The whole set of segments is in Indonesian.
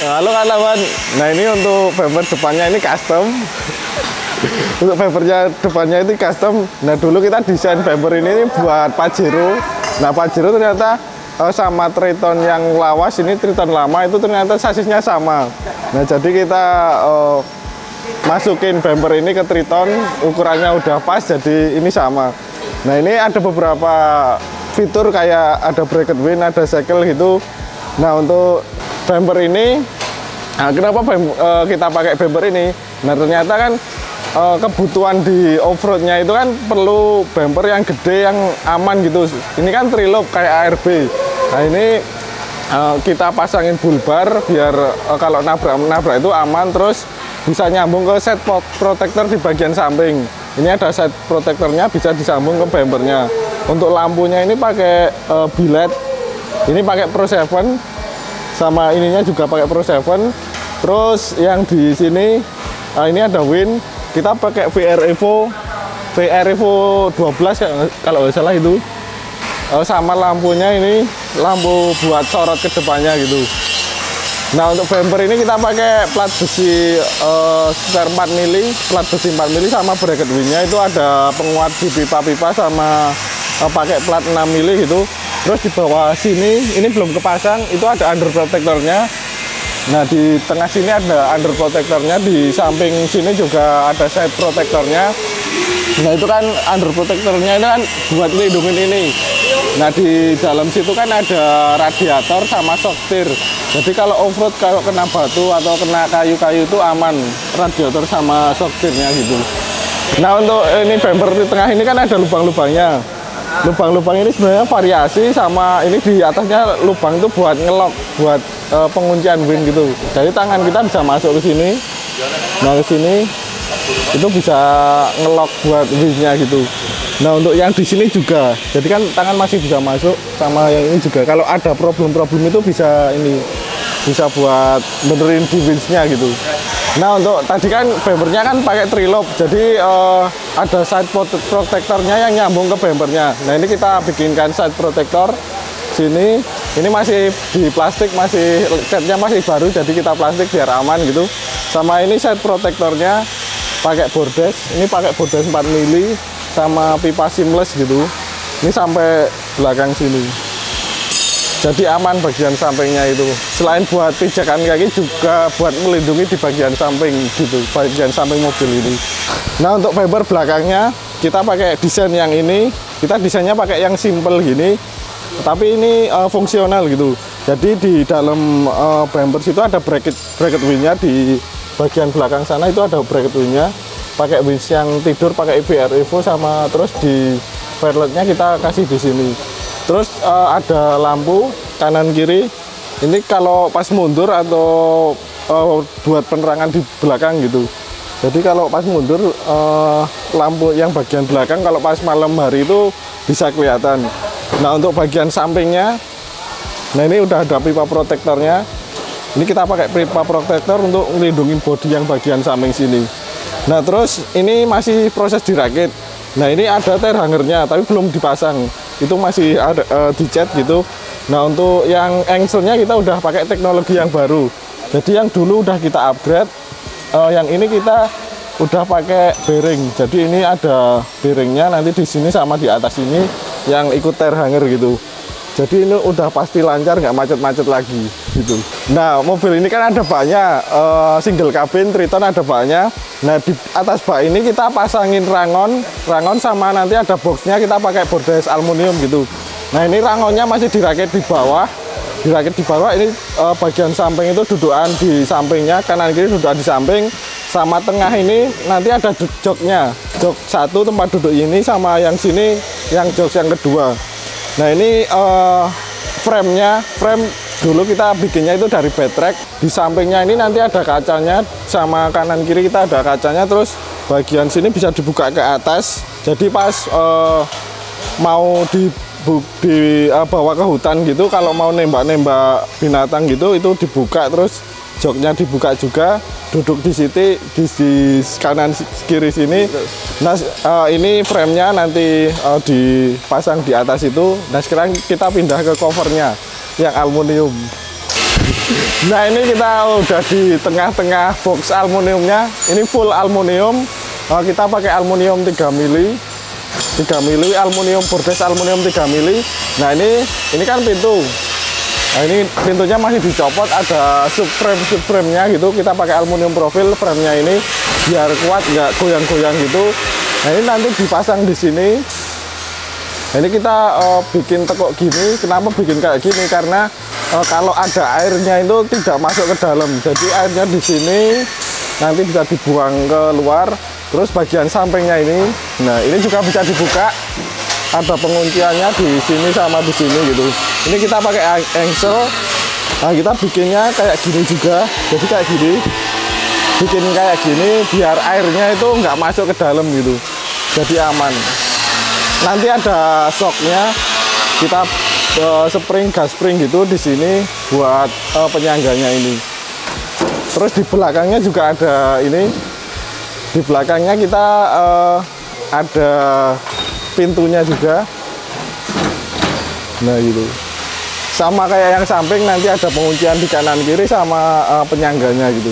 Halo kawan. Nah ini untuk bumper depannya ini custom. Untuk bumpernya depannya itu custom. Nah dulu kita desain bumper ini buat Pajero. Nah Pajero ternyata sama Triton yang lawas, ini Triton lama itu ternyata sasisnya sama. Nah jadi kita masukin bumper ini ke Triton, ukurannya udah pas jadi ini sama. Nah ini ada beberapa fitur kayak ada bracket wind, ada cycle gitu. Nah untuk bumper ini, nah kenapa kita pakai bumper ini? Nah ternyata kan kebutuhan di off-roadnya itu kan perlu bumper yang gede, yang aman gitu. Ini kan trilob kayak ARB. Nah ini kita pasangin bull bar biar kalau nabrak itu aman, terus bisa nyambung ke set protector di bagian samping. Ini ada set protektornya, bisa disambung ke bumpernya. Untuk lampunya ini pakai biled, ini pakai Pro 7, sama ininya juga pakai Pro 7. Terus yang di sini ini ada wind, kita pakai VR Evo 12 kalau nggak salah itu. Sama lampunya ini lampu buat sorot ke depannya gitu. Nah untuk bumper ini kita pakai plat besi sekitar 4 mili, plat besi 4 mili sama bracket windnya itu ada penguat di pipa-pipa sama pakai plat 6 mili gitu. Terus di bawah sini ini belum kepasang, itu ada under protectornya. Nah di tengah sini ada under protectornya, di samping sini juga ada side protectornya. Nah itu kan under protectornya itu kan buat lindungin ini. Nah di dalam situ kan ada radiator sama shocktir. Jadi kalau off-road kalau kena batu atau kena kayu-kayu itu aman, radiator sama shocktirnya gitu. Nah untuk ini bumper di tengah ini kan ada lubang-lubangnya. Lubang-lubang ini sebenarnya variasi, sama ini di atasnya lubang itu buat ngelok, buat penguncian wind gitu. Jadi tangan kita bisa masuk ke sini. Nah ke sini itu bisa ngelok buat windnya gitu. Nah untuk yang di sini juga, jadi kan tangan masih bisa masuk, sama yang ini juga. Kalau ada problem-problem itu bisa ini, bisa buat benerin di windsnya gitu. Nah untuk tadi kan bumpernya kan pakai trilob, jadi ada side protectornya yang nyambung ke bumpernya. Nah ini kita bikinkan side protector sini. Ini masih di plastik, masih catnya masih baru, jadi kita plastik biar aman gitu. Sama ini side protectornya pakai bordes, ini pakai bordes 4 mili sama pipa seamless gitu. Ini sampai belakang sini, jadi aman bagian sampingnya itu. Selain buat pijakan kaki juga buat melindungi di bagian samping gitu, bagian samping mobil ini. Nah untuk bumper belakangnya kita pakai desain yang ini. Kita desainnya pakai yang simple gini, tapi ini fungsional gitu. Jadi di dalam bumper situ ada bracket windnya, di bagian belakang sana itu ada bracket windnya. Pakai winch yang tidur pakai VR Evo, sama terus di fairletnya kita kasih di sini. Terus ada lampu kanan kiri. Ini kalau pas mundur atau buat penerangan di belakang gitu. Jadi kalau pas mundur lampu yang bagian belakang kalau pas malam hari itu bisa kelihatan. Nah untuk bagian sampingnya, nah ini udah ada pipa protektornya. Ini kita pakai pipa protektor untuk melindungi bodi yang bagian samping sini. Nah terus ini masih proses dirakit. Nah ini ada tire hangernya tapi belum dipasang, itu masih ada dicat gitu. Nah untuk yang engselnya kita udah pakai teknologi yang baru. Jadi yang dulu udah kita upgrade, yang ini kita udah pakai bearing. Jadi ini ada bearingnya nanti di sini sama di atas ini yang ikut tire hanger gitu. Jadi ini udah pasti lancar, nggak macet-macet lagi gitu. Nah mobil ini kan ada baknya, single cabin Triton ada baknya. Nah di atas bak ini kita pasangin rangon sama nanti ada boxnya kita pakai bordes aluminium gitu. Nah ini rangonnya masih dirakit di bawah. Ini bagian samping itu dudukan di sampingnya, kanan kiri dudukan di samping, sama tengah ini nanti ada joknya, jok satu tempat duduk ini, sama yang sini yang jok yang kedua. Nah ini frame dulu kita bikinnya itu dari backtrack. Di sampingnya ini nanti ada kacanya, sama kanan kiri kita ada kacanya. Terus bagian sini bisa dibuka ke atas. Jadi pas mau dibawa ke hutan gitu, kalau mau nembak binatang gitu, itu dibuka, terus joknya dibuka juga, duduk di situ di kanan kiri sini. Nah ini framenya nanti dipasang di atas itu. Nah sekarang kita pindah ke covernya yang aluminium. Nah ini kita udah di tengah-tengah box aluminiumnya. Ini full aluminium. Kita pakai aluminium 3 mili, 3 mili aluminium, bordes aluminium 3 mili. Nah ini kan pintu. Nah ini pintunya masih dicopot, ada subframe-nya gitu. Kita pakai aluminium profil frame-nya ini biar kuat, nggak goyang-goyang gitu. Nah ini nanti dipasang di sini. Nah, ini kita bikin tekuk gini. Kenapa bikin kayak gini? Karena kalau ada airnya itu tidak masuk ke dalam. Jadi airnya di sini nanti bisa dibuang ke luar. Terus bagian sampingnya ini, nah ini juga bisa dibuka. Ada pengunciannya di sini sama di sini gitu. Ini kita pakai engsel. Nah kita bikinnya kayak gini juga. Jadi kayak gini. Bikin kayak gini biar airnya itu nggak masuk ke dalam gitu. Jadi aman. Nanti ada shocknya, kita spring gas spring gitu di sini buat penyangganya ini. Terus di belakangnya juga ada ini. Di belakangnya kita ada pintunya juga. Nah gitu. Sama kayak yang samping, nanti ada penguncian di kanan kiri sama penyangganya gitu.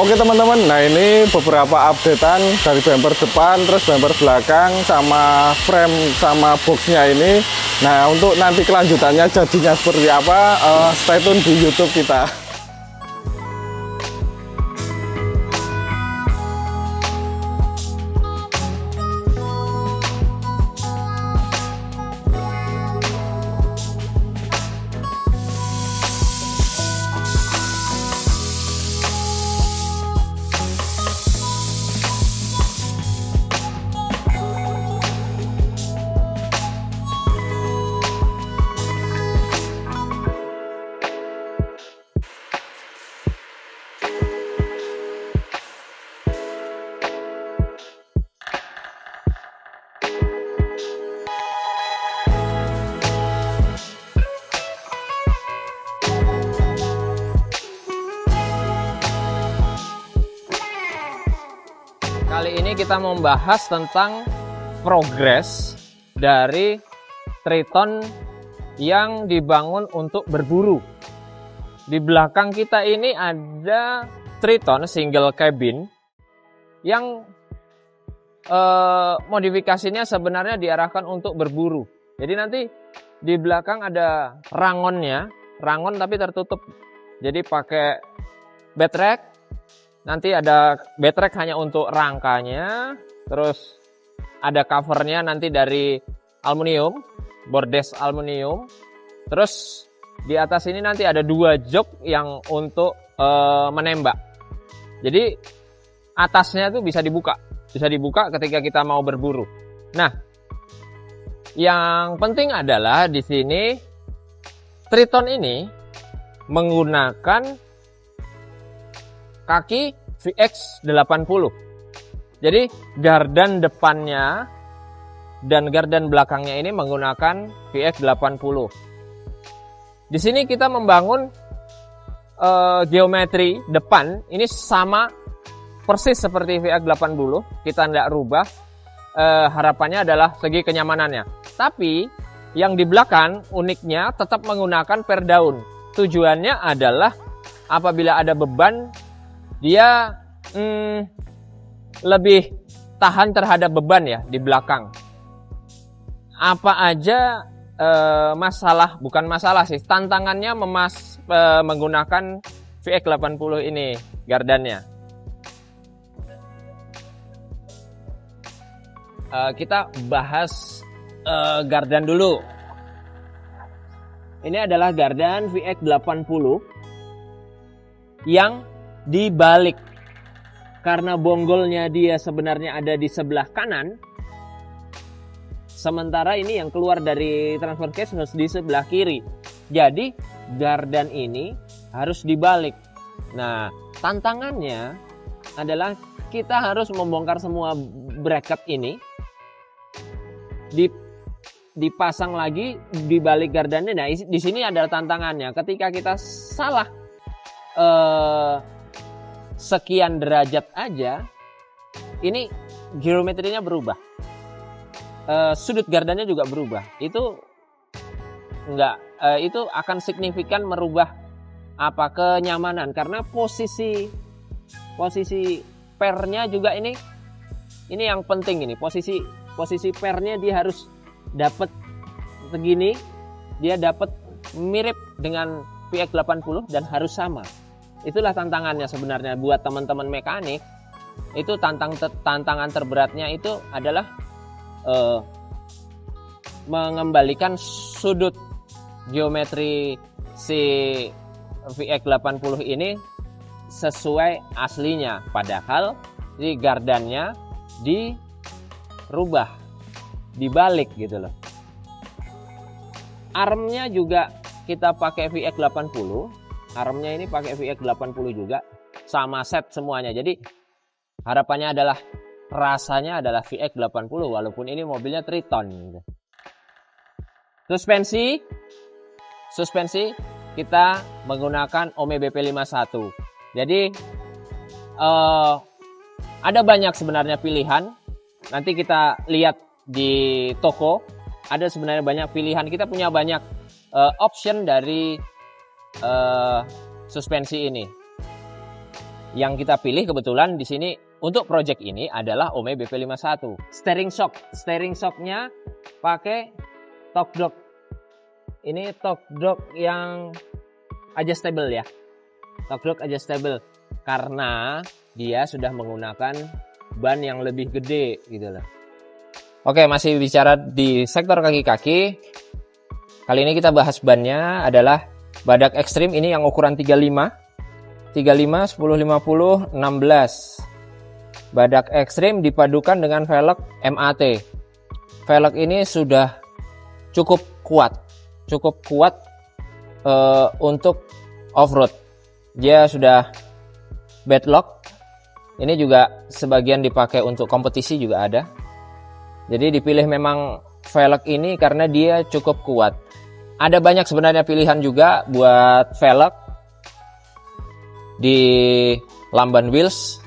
Oke teman-teman, nah ini beberapa updatean dari bumper depan, terus bumper belakang, sama frame, sama boxnya ini. Nah untuk nanti kelanjutannya jadinya seperti apa, stay tune di YouTube kita. Kali ini kita membahas tentang progres dari Triton yang dibangun untuk berburu. Di belakang kita ini ada Triton single cabin yang modifikasinya sebenarnya diarahkan untuk berburu. Jadi nanti di belakang ada rangonnya, rangon tapi tertutup. Jadi pakai bed rack. Nanti ada bed rack hanya untuk rangkanya, terus ada covernya nanti dari aluminium, bordes aluminium. Terus di atas ini nanti ada 2 jok yang untuk menembak. Jadi atasnya tuh bisa dibuka ketika kita mau berburu. Nah, yang penting adalah di sini Triton ini menggunakan kaki VX80. Jadi gardan depannya dan gardan belakangnya ini menggunakan VX80. Di sini kita membangun geometri depan ini sama persis seperti VX80. Kita tidak rubah. Harapannya adalah segi kenyamanannya. Tapi yang di belakang uniknya tetap menggunakan per daun. Tujuannya adalah apabila ada beban, dia lebih tahan terhadap beban ya di belakang. Apa aja bukan masalah sih, tantangannya menggunakan VX80 ini gardannya. Kita bahas gardan dulu. Ini adalah gardan VX80 yang dibalik. Karena bonggolnya dia sebenarnya ada di sebelah kanan, sementara ini yang keluar dari transfer case harus di sebelah kiri. Jadi gardan ini harus dibalik. Nah, tantangannya adalah kita harus membongkar semua bracket ini, dipasang lagi di balik gardannya. Nah, di sini adalah tantangannya. Ketika kita salah sekian derajat aja, ini geometrinya berubah. Sudut gardannya juga berubah. Itu akan signifikan merubah kenyamanan, karena posisi pernya juga ini yang penting, ini posisi pernya dia harus dapat segini, dia dapat mirip dengan VX80 dan harus sama. Itulah tantangannya sebenarnya buat teman-teman mekanik. Itu tantangan terberatnya itu adalah mengembalikan sudut geometri si VX80 ini sesuai aslinya, padahal di gardannya dirubah, dibalik gitu loh. Armnya juga kita pakai VX80, armnya ini pakai VX80 juga, sama set semuanya. Jadi harapannya adalah rasanya adalah VX80 walaupun ini mobilnya Triton gitu. Suspensi kita menggunakan Ome BP51. Jadi ada banyak sebenarnya pilihan. Nanti kita lihat di toko, ada sebenarnya banyak pilihan. Kita punya banyak option dari suspensi ini. Yang kita pilih kebetulan di sini untuk project ini adalah Ome BP51. Steering shocknya pakai torque dog. Ini torque dog yang adjustable ya. Torque dog adjustable karena dia sudah menggunakan ban yang lebih gede gitu loh. Oke, masih bicara di sektor kaki-kaki. Kali ini kita bahas bannya adalah Badak Extreme ini yang ukuran 35, 1050, 16. Badak Extreme dipadukan dengan velg MAT. Velg ini sudah cukup kuat untuk off-road. Dia sudah bedlock. Ini juga sebagian dipakai untuk kompetisi juga ada. Jadi dipilih memang velg ini karena dia cukup kuat. Ada banyak sebenarnya pilihan juga buat velg di Lamban Wheels.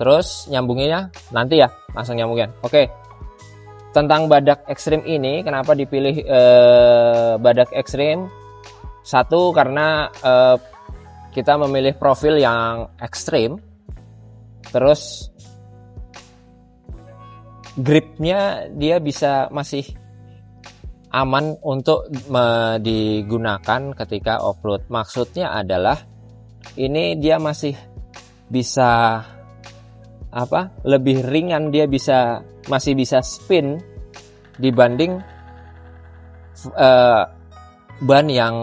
Terus nyambunginnya nanti ya, langsung nyambungin. Oke. Tentang Badak Extreme ini, kenapa dipilih Badak Extreme? Satu, karena kita memilih profil yang ekstrim. Terus gripnya dia bisa masih aman untuk digunakan ketika off-road. Maksudnya adalah ini dia masih bisa lebih ringan, dia masih bisa spin dibanding ban yang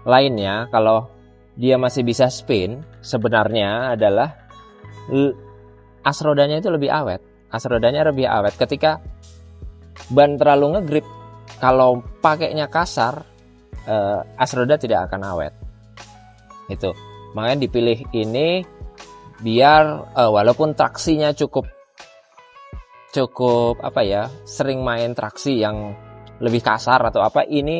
lainnya. Kalau dia masih bisa spin, sebenarnya adalah as rodanya itu lebih awet. As rodanya lebih awet. Ketika ban terlalu ngegrip, kalau pakainya kasar, as roda tidak akan awet. Itu makanya dipilih ini biar walaupun traksinya cukup sering main traksi yang lebih kasar atau apa, ini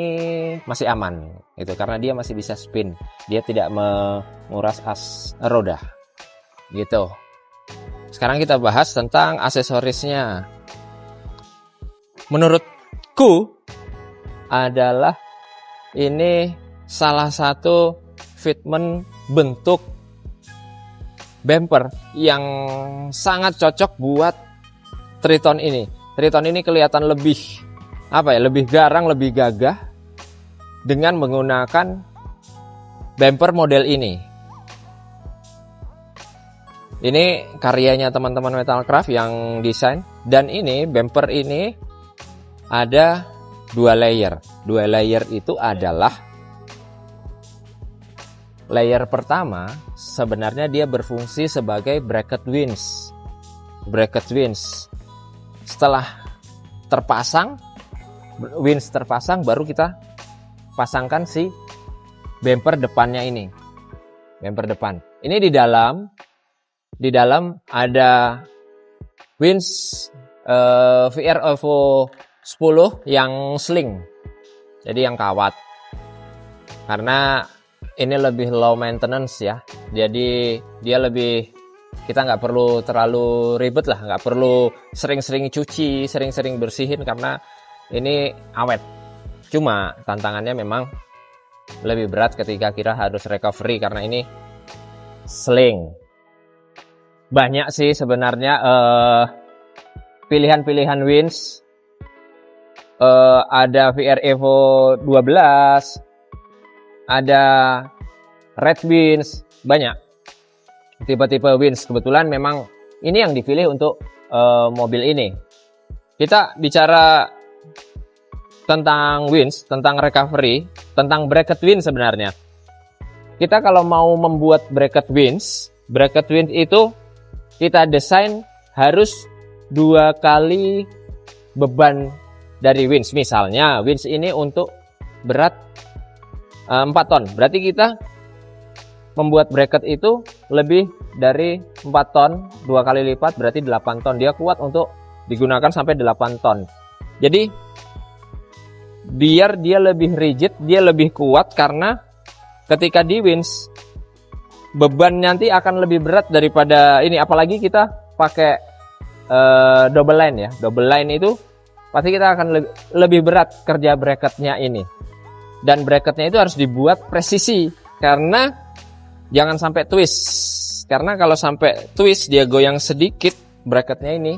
masih aman itu karena dia masih bisa spin, dia tidak menguras as roda gitu. Sekarang kita bahas tentang aksesorisnya. Menurutku adalah ini salah satu fitment bentuk bumper yang sangat cocok buat Triton ini. Triton ini kelihatan lebih lebih garang, lebih gagah dengan menggunakan bumper model ini. Ini karyanya teman-teman Metalcraft yang desain, dan ini bumper ini ada 2 layer. 2 layer itu adalah layer pertama sebenarnya dia berfungsi sebagai bracket winch. Bracket winch. Setelah winch terpasang baru kita pasangkan si bumper depannya ini. Bumper depan. Ini di dalam ada winch VR Evo 10 yang sling. Jadi yang kawat. Karena ini lebih low maintenance ya. Jadi dia kita nggak perlu terlalu ribet lah, nggak perlu sering-sering cuci, sering-sering bersihin karena ini awet. Cuma tantangannya memang lebih berat ketika kita harus recovery karena ini sling. Banyak sih sebenarnya pilihan-pilihan winch. Ada VR Evo 12, ada Red Winch, banyak tipe-tipe winch. Kebetulan memang ini yang dipilih untuk mobil ini. Kita bicara tentang winch, tentang recovery, tentang bracket winch sebenarnya. Kita kalau mau membuat bracket winch itu kita desain harus 2 kali beban dari winch. Misalnya winch ini untuk berat 4 ton, berarti kita membuat bracket itu lebih dari 4 ton, 2 kali lipat berarti 8 ton. Dia kuat untuk digunakan sampai 8 ton. Jadi biar dia lebih rigid, dia lebih kuat, karena ketika di winch beban nanti akan lebih berat daripada ini. Apalagi kita pakai double line ya. Double line itu pasti kita akan lebih berat kerja bracketnya ini. Dan bracketnya itu harus dibuat presisi, karena jangan sampai twist. Karena kalau sampai twist, dia goyang sedikit bracketnya ini,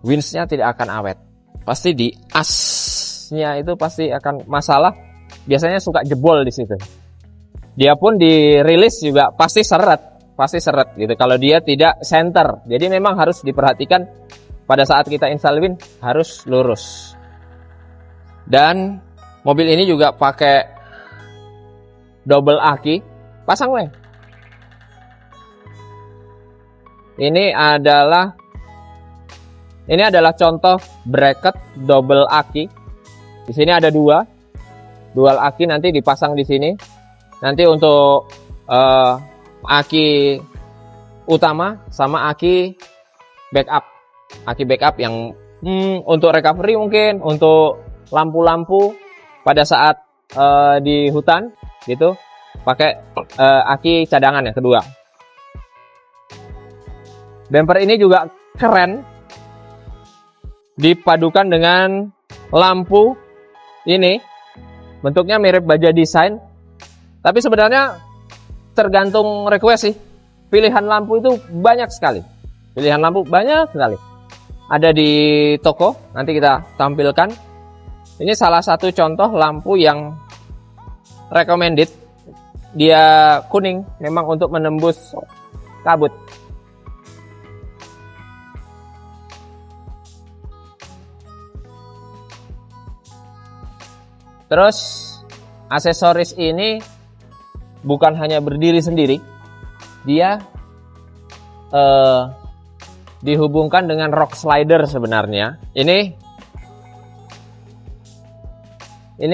winch-nya tidak akan awet. Pasti di asnya itu pasti akan masalah. Biasanya suka jebol di situ. Dia pun dirilis juga pasti seret gitu kalau dia tidak center. Jadi memang harus diperhatikan pada saat kita install winch harus lurus. Dan mobil ini juga pakai double aki. Pasang weh. Ini adalah contoh bracket double aki. Di sini ada dual aki, nanti dipasang di sini. Nanti untuk aki utama sama aki backup. Aki backup yang untuk recovery, mungkin untuk lampu-lampu pada saat di hutan gitu, pakai aki cadangan yang kedua. Bumper ini juga keren, dipadukan dengan lampu ini, bentuknya mirip baja desain, tapi sebenarnya tergantung request sih. Pilihan lampu itu banyak sekali. Ada di toko, nanti kita tampilkan. Ini salah satu contoh lampu yang recommended. Dia kuning, memang untuk menembus kabut. Terus aksesoris ini bukan hanya berdiri sendiri, dia dihubungkan dengan rock slider sebenarnya. Ini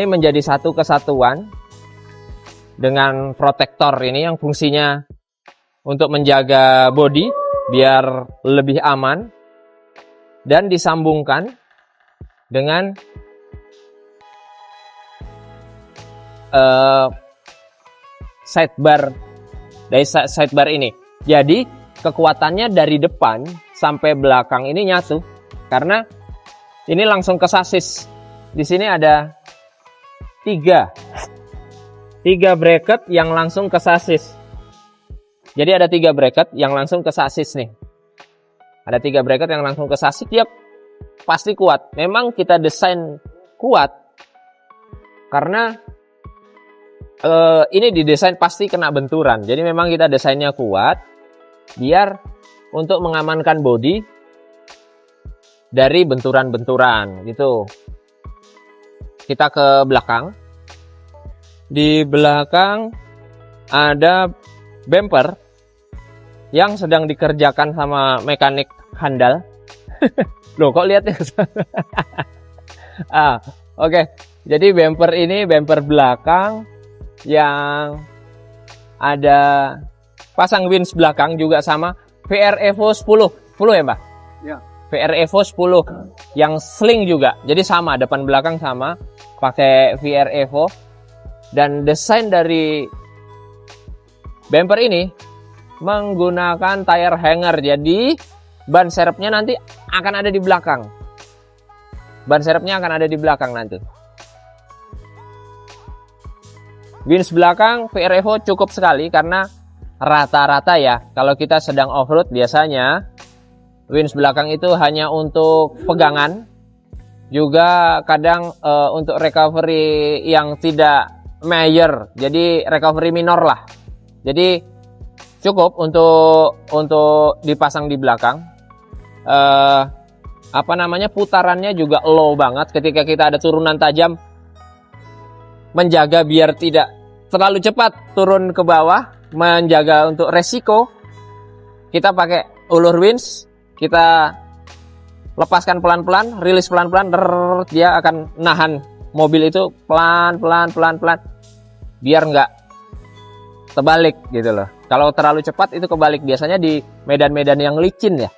menjadi satu kesatuan dengan protektor ini yang fungsinya untuk menjaga bodi biar lebih aman, dan disambungkan dengan sidebar ini. Jadi kekuatannya dari depan sampai belakang ini nyatu, karena ini langsung ke sasis. Di sini ada tiga bracket yang langsung ke sasis. Jadi ada 3 bracket yang langsung ke sasis nih. Ada 3 bracket yang langsung ke sasis, dia pasti kuat. Memang kita desain kuat karena ini didesain pasti kena benturan. Jadi memang kita desainnya kuat biar untuk mengamankan bodi dari benturan-benturan gitu. Kita ke belakang. Di belakang ada bumper yang sedang dikerjakan sama mekanik handal. Loh, kok lihat ya? Oke. Jadi bumper ini bumper belakang yang ada pasang winch belakang juga sama VR Evo 10 ya Mbak? Ya. VR Evo 10 yang sling juga, jadi sama, depan belakang sama, pakai VR Evo. Dan desain dari bumper ini menggunakan tire hanger, jadi ban serepnya nanti akan ada di belakang. Ban serepnya akan ada di belakang nanti. Winch belakang VR Evo cukup sekali karena rata-rata ya, kalau kita sedang off-road biasanya winch belakang itu hanya untuk pegangan, juga kadang untuk recovery yang tidak major, jadi recovery minor lah. Jadi cukup untuk dipasang di belakang. Putarannya juga low banget ketika kita ada turunan tajam, menjaga biar tidak terlalu cepat turun ke bawah, menjaga untuk resiko. Kita pakai ulur winch, kita lepaskan pelan-pelan, rilis pelan-pelan, dia akan nahan mobil itu pelan-pelan biar nggak terbalik gitu loh. Kalau terlalu cepat itu kebalik, biasanya di medan-medan yang licin ya.